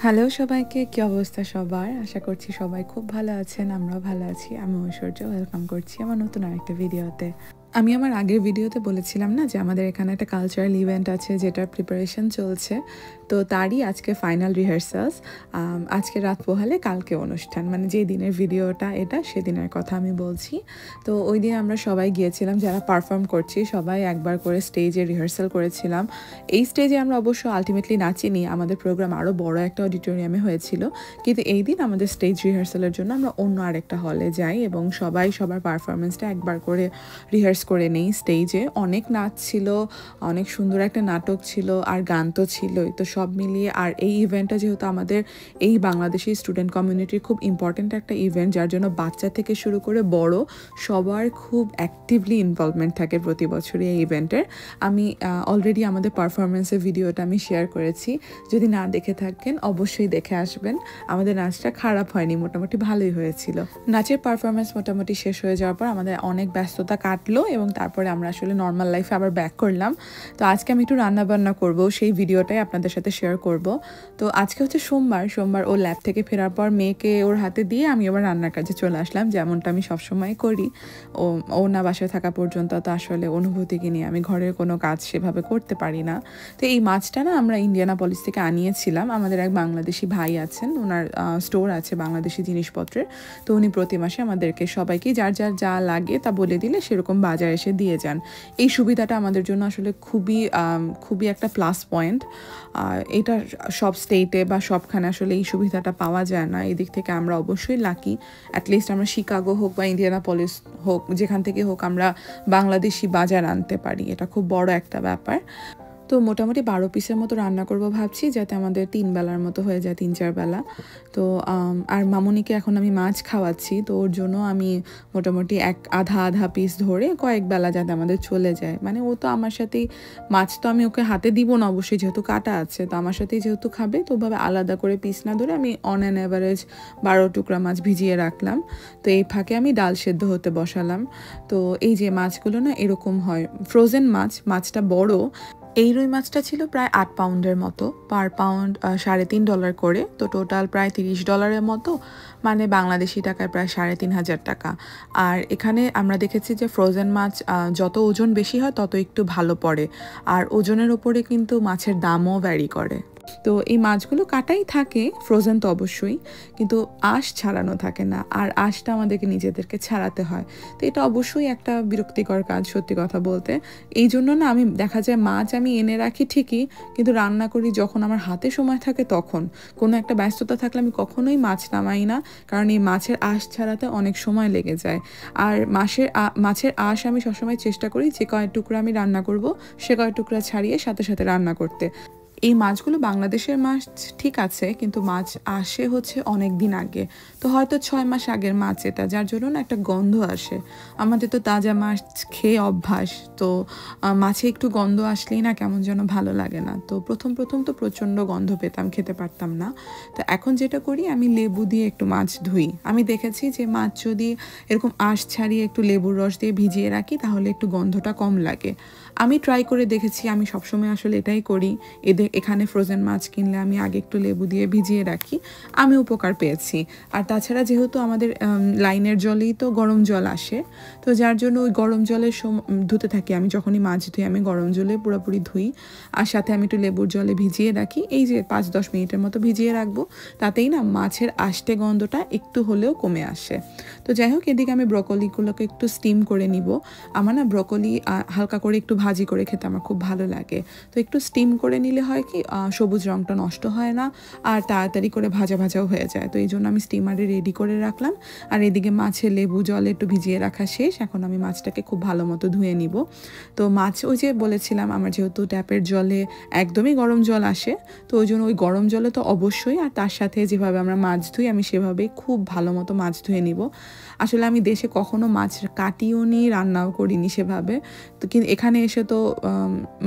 Hello সবাইকে, কি অবস্থা সবার? আশা করছি সবাই খুব ভালো আছেন। আমরাও ভালো আছি। আমি ঐশ্বর্য, ওয়েলকাম করছি আমার নতুন আরেকটা ভিডিওতে। আমি আমার আগের ভিডিওতে বলেছিলাম না যে আমাদের এখানে একটা কালচারাল ইভেন্ট আছে যেটার প্রিপারেশন চলছে। তো তারই আজকে ফাইনাল রিহার্সালস। আজকে রাত পোহালে কালকে অনুষ্ঠান, মানে যে দিনের ভিডিওটা এটা সেদিনের কথা আমি বলছি। তো ওই দিন আমরা সবাই গিয়েছিলাম, যারা পারফর্ম করছি সবাই একবার করে স্টেজে রিহার্সাল করেছিলাম। এই স্টেজে আমরা অবশ্য আলটিমেটলি নাচিনি, আমাদের প্রোগ্রাম আরও বড় একটা অডিটোরিয়ামে হয়েছিল, কিন্তু এই দিন আমাদের স্টেজ রিহার্সালের জন্য আমরা অন্য আরেকটা হলে যাই এবং সবাই সবার পারফরমেন্সটা একবার করে রিহার্স করে নেই স্টেজে। অনেক নাচ ছিল, অনেক সুন্দর একটা নাটক ছিল, আর গান তো ছিলই। তো সব মিলিয়ে, আর এই ইভেন্টটা যেহেতু আমাদের এই বাংলাদেশি স্টুডেন্ট কমিউনিটির খুব ইম্পর্ট্যান্ট একটা ইভেন্ট, যার জন্য বাচ্চা থেকে শুরু করে বড় সবার খুব অ্যাক্টিভলি ইনভলভমেন্ট থাকে প্রতি বছরই এই ইভেন্টের। আমি অলরেডি আমাদের পারফরমেন্সের ভিডিওটা আমি শেয়ার করেছি, যদি না দেখে থাকেন অবশ্যই দেখে আসবেন। আমাদের নাচটা খারাপ হয়নি, মোটামুটি ভালোই হয়েছিল। নাচের পারফরমেন্স মোটামুটি শেষ হয়ে যাওয়ার পর আমাদের অনেক ব্যস্ততা কাটলো এবং তারপরে আমরা আসলে নর্মাল লাইফে আবার ব্যাক করলাম। তো আজকে আমি একটু রান্নাবান্না করব, সেই ভিডিওটাই আপনাদের সাথে শেয়ার করব। তো আজকে হচ্ছে সোমবার ও ল্যাব থেকে ফেরার পর মেয়েকে ওর হাতে দিয়ে আমি আবার রান্নার কাজে চলে আসলাম, যেমনটা আমি সবসময় করি। ও না বাসায় থাকা পর্যন্ত তো আসলে অনুভূতিকে নিয়ে আমি ঘরের কোনো কাজ সেভাবে করতে পারি না। তো এই মাছটা না আমরা ইন্ডিয়ানাপলিস থেকে আনিয়েছিলাম। আমাদের এক বাংলাদেশি ভাই আছেন, ওনার স্টোর আছে বাংলাদেশি জিনিসপত্রের। তো উনি প্রতি মাসে আমাদেরকে সবাইকে যার যার যা লাগে তা বলে দিলে সেরকম বাজার এসে দিয়ে যান। এই সুবিধাটা আমাদের জন্য আসলে খুবই একটা প্লাস পয়েন্ট। এটা সব স্টেটে বা সবখানে আসলে এই সুবিধাটা পাওয়া যায় না। এই দিক থেকে আমরা অবশ্যই লাকি। অ্যাটলিস্ট আমরা শিকাগো হোক বা ইন্ডিয়ানাপলিস হোক, যেখান থেকে হোক আমরা বাংলাদেশি বাজার আনতে পারি, এটা খুব বড় একটা ব্যাপার। তো মোটামুটি 12 পিসের মতো রান্না করব ভাবছি, যাতে আমাদের 3 বেলার মতো হয়ে যায়, 3-4 বেলা। তো আর মামুনিকে এখন আমি মাছ খাওয়াচ্ছি, তো ওর জন্য আমি মোটামুটি আধা পিস ধরে কয়েক বেলা যাতে আমাদের চলে যায়। মানে ও তো আমার সাথেই, মাছ তো আমি ওকে হাতে দিব না অবশ্যই, যেহেতু কাটা আছে, তো আমার সাথেই যেহেতু খাবে, তো ওভাবে আলাদা করে পিস না ধরে আমি অন অ্যান অ্যাভারেজ 12 টুকরা মাছ ভিজিয়ে রাখলাম। তো এই ফাঁকে আমি ডাল সেদ্ধ হতে বসালাম। তো এই যে মাছগুলো না এরকম হয়, ফ্রোজেন মাছটা বড়। এই রুই মাছটা ছিল প্রায় 8 পাউন্ডের মতো, পার পাউন্ড $3.5 করে, তো টোটাল প্রায় $30 মতো, মানে বাংলাদেশি টাকায় প্রায় 3,500 টাকা। আর এখানে আমরা দেখেছি যে ফ্রোজেন মাছ যত ওজন বেশি হয় তত একটু ভালো পড়ে, আর ওজনের উপরে কিন্তু মাছের দামও ভ্যারি করে। তো এই মাছগুলো কাটাই থাকে, ফ্রোজেন তো অবশ্যই, কিন্তু আঁশ ছাড়ানো থাকে না, আর আঁশটা আমাদেরকে নিজেদেরকে ছাড়াতে হয়। তো এটা অবশ্যই একটা বিরক্তিকর কাজ, সত্যি কথা বলতে। এই জন্য না আমি দেখা যায় মাছ আমি এনে রাখি ঠিকই, কিন্তু রান্না করি যখন আমার হাতে সময় থাকে, তখন কোনো একটা ব্যস্ততা থাকলে আমি কখনোই মাছ নামাই না, কারণ এই মাছের আঁশ ছাড়াতে অনেক সময় লেগে যায়। আর মাছের আঁশ আমি সবসময় চেষ্টা করি যে কয় টুকরা আমি রান্না করব সে কয় টুকরা ছাড়িয়ে সাথে সাথে রান্না করতে। এই মাছগুলো বাংলাদেশের মাছ ঠিক আছে, কিন্তু মাছ আসে হচ্ছে অনেক দিন আগে, তো হয়তো 6 মাস আগের মাছ এটা, যার জন্য না একটা গন্ধ আসে। আমাদের তো তাজা মাছ খেয়ে অভ্যাস, তো মাছে একটু গন্ধ আসলেই না কেমন যেন ভালো লাগে না। তো প্রথম তো প্রচণ্ড গন্ধ পেতাম, খেতে পারতাম না। তো এখন যেটা করি, আমি লেবু দিয়ে একটু মাছ ধুই। আমি দেখেছি যে মাছ যদি এরকম আঁশ ছাড়িয়ে একটু লেবুর রস দিয়ে ভিজিয়ে রাখি, তাহলে একটু গন্ধটা কম লাগে। আমি ট্রাই করে দেখেছি, আমি সবসময় আসলে এটাই করি। এখানে ফ্রোজেন মাছ কিনলে আমি আগে একটু লেবু দিয়ে ভিজিয়ে রাখি, আমি উপকার পেয়েছি। আর তাছাড়া যেহেতু আমাদের লাইনের জলেই তো গরম জল আসে, তো যার জন্য ওই গরম জলের ধুতে থাকি। আমি যখনই মাছ ধুই আমি গরম জলে পুরোপুরি ধুই, আর সাথে আমি একটু লেবুর জলে ভিজিয়ে রাখি। এই যে 5-10 মিনিটের মতো ভিজিয়ে রাখবো, তাতেই না মাছের আষ্টে গন্ধটা একটু হলেও কমে আসে। তো যাই হোক, এদিকে আমি ব্রকলিগুলোকে একটু স্টিম করে নিব। আমার না ব্রকলি হালকা করে একটু ভাজি করে খেতে আমার খুব ভালো লাগে। তো একটু স্টিম করে নিলে হয় কি, সবুজ রঙটা নষ্ট হয় না, আর তাড়াতাড়ি করে ভাজাও হয়ে যায়। তো এই জন্য আমি স্টিমারে রেডি করে রাখলাম। আর এদিকে মাছে লেবু জলে একটু ভিজিয়ে রাখা শেষ, এখন আমি মাছটাকে খুব ভালো মতো ধুয়ে নিব। তো মাছ, ওই যে বলেছিলাম, আমার যেহেতু ট্যাপের জলে একদমই গরম জল আসে, তো ওই জন্য ওই গরম জলে তো অবশ্যই, আর তার সাথে যেভাবে আমরা মাছ ধুই আমি সেভাবেই খুব ভালো মতো মাছ ধুয়ে নিব। আসলে আমি দেশে কখনো মাছ কাটিও নি, রান্নাও করিনি সেভাবে। তো কিন্তু এখানে এসে তো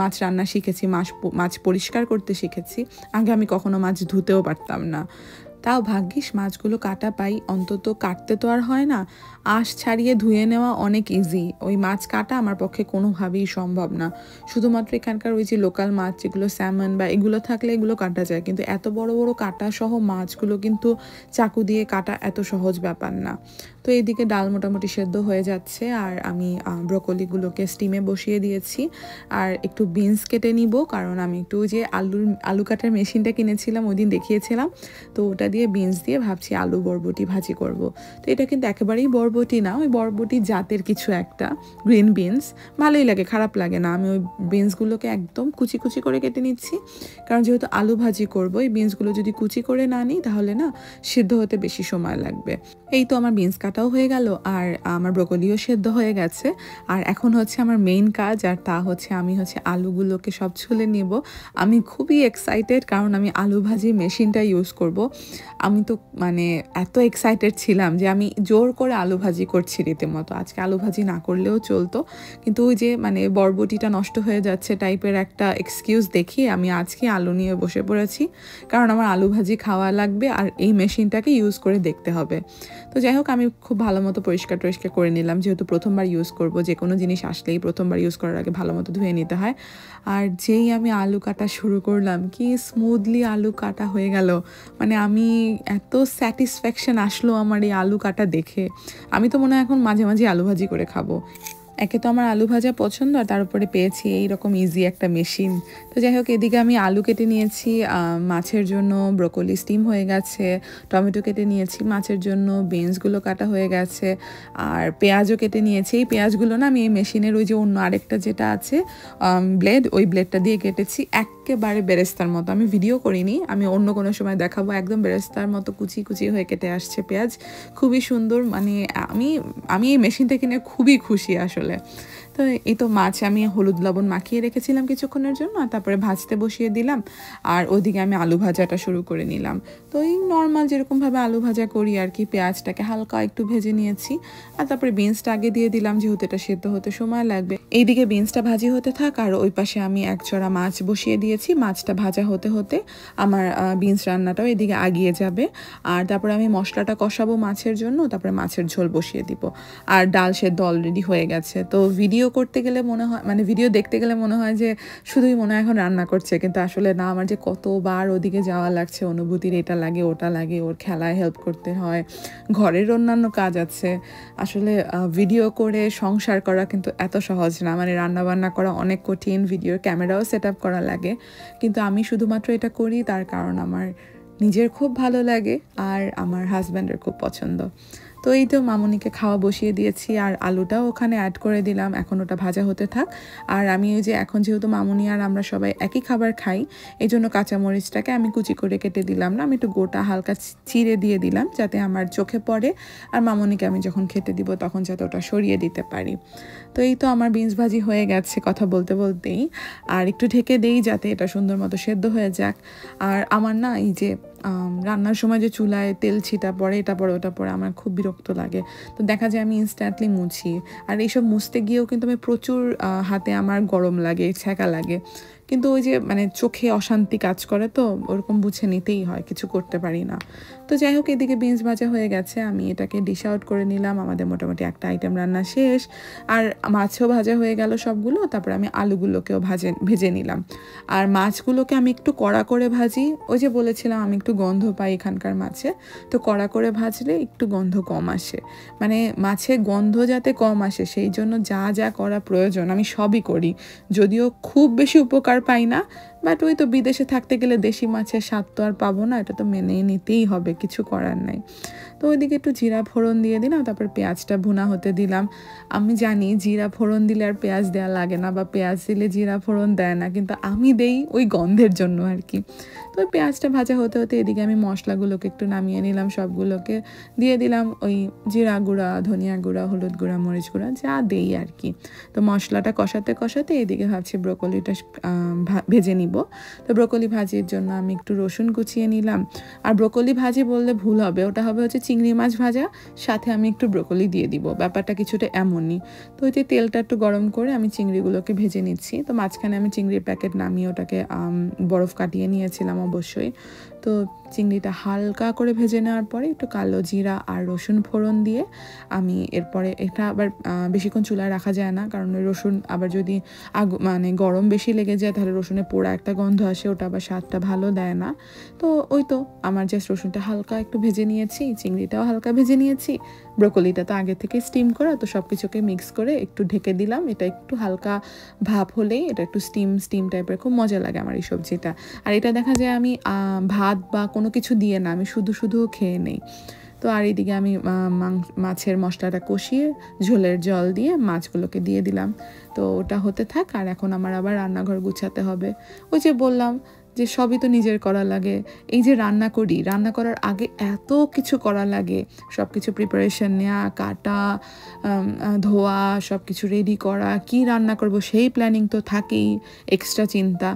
মাছ রান্না শিখেছি, মাছ পরিষ্কার করতে শিখেছি। আগে আমি কখনো মাছ ধুতেও পারতাম না। তাও ভাগ্যিস মাছগুলো কাটা পাই, অন্তত কাটতে তো আর হয় না, আঁশ ছাড়িয়ে ধুয়ে নেওয়া অনেক ইজি। ওই মাছ কাটা আমার পক্ষে কোনোভাবেই সম্ভব না। শুধুমাত্র এখানকার ওই যে লোকাল মাছ যেগুলো স্যামন বা এগুলো থাকলে এগুলো কাটা যায়, কিন্তু এত বড় বড় কাটা সহ মাছগুলো কিন্তু চাকু দিয়ে কাটা এত সহজ ব্যাপার না। তো এইদিকে ডাল মোটামুটি সেদ্ধ হয়ে যাচ্ছে, আর আমি ব্রকলিগুলোকে স্টিমে বসিয়ে দিয়েছি। আর একটু বিনস কেটে নিব, কারণ আমি একটু যে আলু কাটার মেশিনটা কিনেছিলাম ওই দিন দেখিয়েছিলাম, তো ওটা দিয়ে বিনস দিয়ে ভাবছি আলু বরবটি ভাজি করব। তো এটা কিন্তু একেবারেই বরবটি না, ওই বরবটি জাতের কিছু একটা, গ্রিন বিনস। ভালোই লাগে, খারাপ লাগে না। আমি ওই বিনসগুলোকে একদম কুচি কুচি করে কেটে নিচ্ছি, কারণ যেহেতু আলু ভাজি করবো, এই বিনসগুলো যদি কুচি করে না নিই তাহলে না সিদ্ধ হতে বেশি সময় লাগবে। এই তো আমার বিনস কাটাও হয়ে গেল, আর আমার ব্রকলিও সেদ্ধ হয়ে গেছে। আর এখন হচ্ছে আমার মেইন কাজ, আর তা হচ্ছে আমি আলুগুলোকে সব ছুলে নেব। আমি খুবই এক্সাইটেড, কারণ আমি আলু ভাজি মেশিনটা ইউজ করব। আমি তো মানে এত এক্সাইটেড ছিলাম যে আমি জোর করে আলু ভাজি করছি রীতিমতো। আজকে আলু ভাজি না করলেও চলতো, কিন্তু ওই যে মানে বরবটিটা নষ্ট হয়ে যাচ্ছে টাইপের একটা এক্সকিউজ দেখিয়ে আমি আজকে আলু নিয়ে বসে পড়েছি, কারণ আমার আলু ভাজি খাওয়া লাগবে আর এই মেশিনটাকে ইউজ করে দেখতে হবে। তো যাই হোক, আমি খুব ভালো মতো পরিষ্কার করে নিলাম, যেহেতু প্রথমবার ইউজ করব, যে কোনো জিনিস আসলেই প্রথমবার ইউজ করার আগে ভালো মতো ধুয়ে নিতে হয়। আর যেই আমি আলু কাটা শুরু করলাম, কি স্মুথলি আলু কাটা হয়ে গেল। মানে আমি এত স্যাটিসফ্যাকশন আসলো আমার এই আলু কাটা দেখে। আমি তো মনে হয় এখন মাঝে মাঝে আলু ভাজি করে খাবো। একে তো আমার আলু ভাজা পছন্দ, আর তার উপরে পেয়েছি এইরকম ইজি একটা মেশিন। তো যাই হোক, এদিকে আমি আলু কেটে নিয়েছি মাছের জন্য, ব্রকলি স্টিম হয়ে গেছে, টমেটো কেটে নিয়েছি মাছের জন্য, বিনসগুলো কাটা হয়ে গেছে, আর পেঁয়াজও কেটে নিয়েছি। এই পেঁয়াজগুলো না আমি এই মেশিনের ওই যে অন্য আরেকটা যেটা আছে ব্লেড, ওই ব্লেডটা দিয়ে কেটেছি একেবারে বেরেস্তার মতো। আমি ভিডিও করিনি, আমি অন্য কোনো সময় দেখাবো। একদম বেরেস্তার মতো কুচি কুচি হয়ে কেটে আসছে পেঁয়াজ, খুবই সুন্দর। মানে আমি এই মেশিনটা কিনে খুবই খুশি আসলে। তো এই তো মাছ আমি হলুদ লবণ মাখিয়ে রেখেছিলাম কিছুক্ষণের জন্য, আর তারপরে ভাজতে বসিয়ে দিলাম। আর ওদিকে আমি আলু ভাজাটা শুরু করে নিলাম। তো এই নর্মাল যেরকমভাবে আলু ভাজা করি আর কি, পেঁয়াজটাকে হালকা একটু ভেজে নিয়েছি, আর তারপরে বিনসটা আগে দিয়ে দিলাম, যেহেতু এটা সেদ্ধ হতে সময় লাগবে। এইদিকে বিনসটা ভাজি হতে থাক, আর ওই পাশে আমি এক চড়া মাছ বসিয়ে দিয়েছি। মাছটা ভাজা হতে হতে আমার বিনস রান্নাটাও এদিকে আগিয়ে যাবে। আর তারপরে আমি মশলাটা কষাবো মাছের জন্য, তারপরে মাছের ঝোল বসিয়ে দিব। আর ডাল সেদ্ধ অলরেডি হয়ে গেছে। তো ভিডিও করতে গেলে মনে হয়, মানে ভিডিও দেখতে গেলে মনে হয় যে শুধুই মনে হয় এখন রান্না করছে, কিন্তু আসলে না, আমার যে কতবার ওদিকে যাওয়া লাগছে, অনুভূতির এটা লাগে ওটা লাগে, ওর খেলায় হেল্প করতে হয়, ঘরের অন্যান্য কাজ আছে। আসলে ভিডিও করে সংসার করা কিন্তু এত সহজ না, মানে রান্না বান্না করা অনেক কঠিন, ভিডিওর ক্যামেরাও সেট আপ করা লাগে। কিন্তু আমি শুধুমাত্র এটা করি তার কারণ আমার নিজের খুব ভালো লাগে, আর আমার হাজব্যান্ডের খুব পছন্দ। তো এই তো মামুনিকে খাওয়া বসিয়ে দিয়েছি, আর আলুটাও ওখানে অ্যাড করে দিলাম, এখন ওটা ভাজা হতে থাক। আর আমি ওই যে এখন যেহেতু মামুনি আর আমরা সবাই একই খাবার খাই, এই জন্য কাঁচামরিচটাকে আমি কুচি করে কেটে দিলাম না, আমি একটু গোটা হালকা চিড়ে দিয়ে দিলাম, যাতে আমার চোখে পড়ে, আর মামুনিকে আমি যখন খেতে দিব তখন যাতে ওটা সরিয়ে দিতে পারি। তো এই তো আমার বিনস ভাজি হয়ে গেছে কথা বলতে বলতেই, আর একটু ঢেকে দেই যাতে এটা সুন্দর মতো সেদ্ধ হয়ে যাক। আর আমার না এই যে রান্নার সময় যে চুলায় তেল ছিটা পড়ে, এটা পড়ে ওটা পড়ে, আমার খুব বিরক্ত লাগে। তো দেখা যায় আমি ইনস্ট্যান্টলি মুছি, আর এইসব মুছতে গিয়েও কিন্তু আমি প্রচুর হাতে আমার গরম লাগে, ছ্যাঁকা লাগে, কিন্তু ওই যে মানে চোখে অশান্তি কাজ করে, তো ওরকম বুঝে নিতেই হয়, কিছু করতে পারি না। তো যাই হোক, এদিকে বিনস ভাজা হয়ে গেছে, আমি এটাকে ডিশ আউট করে নিলাম। আমাদের মোটামুটি একটা আইটেম রান্না শেষ, আর মাছও ভাজা হয়ে গেল সবগুলো। তারপরে আমি আলুগুলোকেও ভেজে নিলাম, আর মাছগুলোকে আমি একটু কড়া করে ভাজি। ওই যে বলেছিলাম আমি একটু গন্ধ পাই এখানকার মাছে, তো কড়া করে ভাজলে একটু গন্ধ কম আসে, মানে মাছে গন্ধ যাতে কম আসে সেই জন্য যা যা করা প্রয়োজন আমি সবই করি। যদিও খুব বেশি উপকার পাই না, বাট ওই তো বিদেশে থাকতে গেলে দেশি মাছের স্বাদ তো আর পাবো না, এটা তো মেনে নিতেই হবে, কিছু করার নাই। তো ওইদিকে একটু জিরা ফোড়ন দিয়ে দিলাম, তারপর পেঁয়াজটা ভুনা হতে দিলাম। আমি জানি জিরা ফোড়ন দিলে আর পেঁয়াজ দেওয়া লাগে না, বা পেঁয়াজ দিলে জিরা ফোড়ন দেয় না, কিন্তু আমি দেই ওই গন্ধের জন্য আর কি। তো ওই পেঁয়াজটা ভাজা হতে হতে এদিকে আমি মশলাগুলোকে একটু নামিয়ে নিলাম, সবগুলোকে দিয়ে দিলাম ওই জিরা গুঁড়া, ধনিয়া গুঁড়া, হলুদ গুঁড়া, মরিচ গুঁড়া, যা দেই আর কি। তো মশলাটা কষাতে কষাতে এদিকে ভাবছি ব্রোকলিটা ভেজে নিব। নিব। তো ব্রোকলি ভাজির জন্য আমি একটু রসুন কুচিয়ে নিলাম। আর ব্রোকলি ভাজি বললে ভুল হবে, ওটা হবে হচ্ছে চিংড়ি মাছ ভাজা, সাথে আমি একটু ব্রোকলি দিয়ে দিব, ব্যাপারটা কিছুটা এমনই। তো ওই যে তেলটা একটু গরম করে আমি চিংড়িগুলোকে ভেজে নিচ্ছি। তো মাঝখানে আমি চিংড়ির প্যাকেট নামিয়ে ওটাকে বরফ কাটিয়ে নিয়েছিলাম অবশ্যই। তো চিংড়িটা হালকা করে ভেজে নেওয়ার পরে একটু কালো জিরা আর রসুন ফোড়ন দিয়ে আমি এরপরে এটা আবার বেশিক্ষণ চুলায় রাখা যায় না, কারণ ওই রসুন আবার যদি মানে গরম বেশি লেগে যায় তাহলে রসুনে পোড়া একটা গন্ধ আসে, ওটা আবার স্বাদটা ভালো দেয় না। তো ওই তো আমার জাস্ট রসুনটা হালকা একটু ভেজে নিয়েছি, চিংড়িটাও হালকা ভেজে নিয়েছি, ব্রোকলিটা তো আগে থেকে স্টিম করা, তো সব কিছুকে মিক্স করে একটু ঢেকে দিলাম। এটা একটু হালকা ভাপ হলেই এটা একটু স্টিম টাইপের, খুব মজা লাগে আমার এই সবজিটা। আর এটা দেখা যায় আমি ভাত বা কোনো কিছু দিয়ে না, আমি শুধু খেয়ে নেই। তো আর এইদিকে আমি মাছের মশলাটা কষিয়ে ঝোলের জল দিয়ে মাছগুলোকে দিয়ে দিলাম। তো ওটা হতে থাক, আর এখন আমার আবার রান্নাঘর গুছাতে হবে। ওই যে বললাম যে সবই তো নিজের করা লাগে। এই যে রান্না করি, রান্না করার আগে এত কিছু করা লাগে, সব কিছু প্রিপারেশন নেওয়া, কাটা, ধোয়া, সব কিছু রেডি করা, কি রান্না করব সেই প্ল্যানিং তো থাকেই, এক্সট্রা চিন্তা,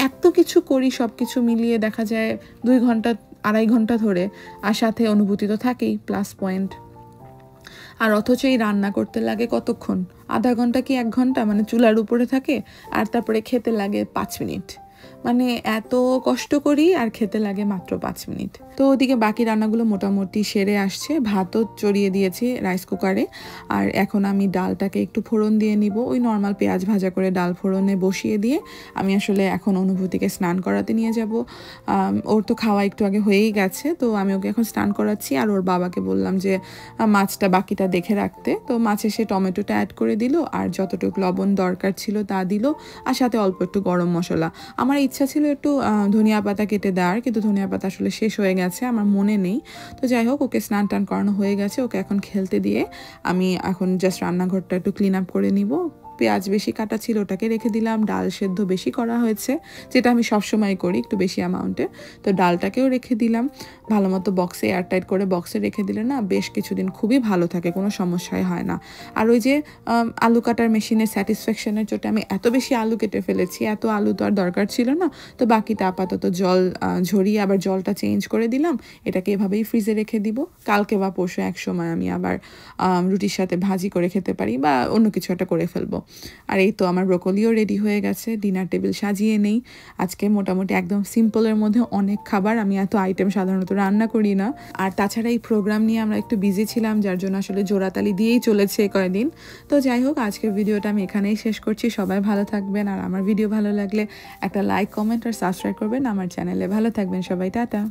এত কিছু করি, সব কিছু মিলিয়ে দেখা যায় 2 ঘন্টা 2.5 ঘন্টা ধরে, আর সাথে অনুভূতি তো থাকেই প্লাস পয়েন্ট। আর অথচ এই রান্না করতে লাগে কতক্ষণ, আধা ঘন্টা কি 1 ঘন্টা, মানে চুলার উপরে থাকে, আর তারপরে খেতে লাগে 5 মিনিট। মানে এত কষ্ট করি আর খেতে লাগে মাত্র 5 মিনিট। তো ওদিকে বাকি রান্নাগুলো মোটামুটি সেরে আসছে, ভাতও চড়িয়ে দিয়েছি রাইস কুকারে। আর এখন আমি ডালটাকে একটু ফোড়ন দিয়ে নিব, ওই নর্মাল পেঁয়াজ ভাজা করে ডাল ফোড়নে বসিয়ে দিয়ে আমি আসলে এখন অনুভূতিকে স্নান করাতে নিয়ে যাব। ওর তো খাওয়া একটু আগে হয়েই গেছে, তো আমি ওকে এখন স্নান করাচ্ছি। আর ওর বাবাকে বললাম যে মাছটা বাকিটা দেখে রাখতে, তো মাছে সে টমেটোটা অ্যাড করে দিল, আর যতটুকু লবণ দরকার ছিল তা দিল, আর সাথে অল্প একটু গরম মশলা। আমার ইচ্ছা ছিল একটু ধনিয়া পাতা কেটে দেওয়ার, কিন্তু ধনিয়া পাতা আসলে শেষ হয়ে গেছে, আমার মনে নেই। তো যাই হোক, ওকে স্নান টান করানো হয়ে গেছে, ওকে এখন খেলতে দিয়ে আমি এখন জাস্ট রান্নাঘরটা একটু ক্লিন আপ করে নিব। পেঁয়াজ বেশি কাটা ছিল, ওটাকে রেখে দিলাম। ডাল সেদ্ধ বেশি করা হয়েছে, যেটা আমি সবসময় করি একটু বেশি অ্যামাউন্টে, তো ডালটাকেও রেখে দিলাম। ভালো মতো বক্সে এয়ারটাইট করে বক্সে রেখে দিলে না বেশ কিছুদিন খুবই ভালো থাকে, কোনো সমস্যাই হয় না। আর ওই যে আলু কাটার মেশিনের স্যাটিসফ্যাকশনের চোটে আমি এত বেশি আলু কেটে ফেলেছি, এত আলু তো আর দরকার ছিল না। তো বাকিটা আপাতত জল ঝরিয়ে আবার জলটা চেঞ্জ করে দিলাম, এটাকে এভাবেই ফ্রিজে রেখে দিব। কালকে বা পরশু এক সময় আমি আবার রুটির সাথে ভাজি করে খেতে পারি, বা অন্য কিছু একটা করে ফেলবো। আর এই তো আমার ব্রোকলিও রেডি হয়ে গেছে, ডিনার টেবিল সাজিয়ে নেই। আজকে মোটামুটি একদম সিম্পলের মধ্যে অনেক খাবার, আমি এত আইটেম সাধারণত রান্না করি না। আর তাছাড়া এই প্রোগ্রাম নিয়ে আমরা একটু বিজি ছিলাম, যার জন্য আসলে জোড়াতালি দিয়েই চলেছে কয়েকদিন। তো যাই হোক, আজকের ভিডিওটা আমি এখানেই শেষ করছি। সবাই ভালো থাকবেন, আর আমার ভিডিও ভালো লাগলে একটা লাইক, কমেন্ট আর সাবস্ক্রাইব করবেন আমার চ্যানেলে। ভালো থাকবেন সবাই, টাটা।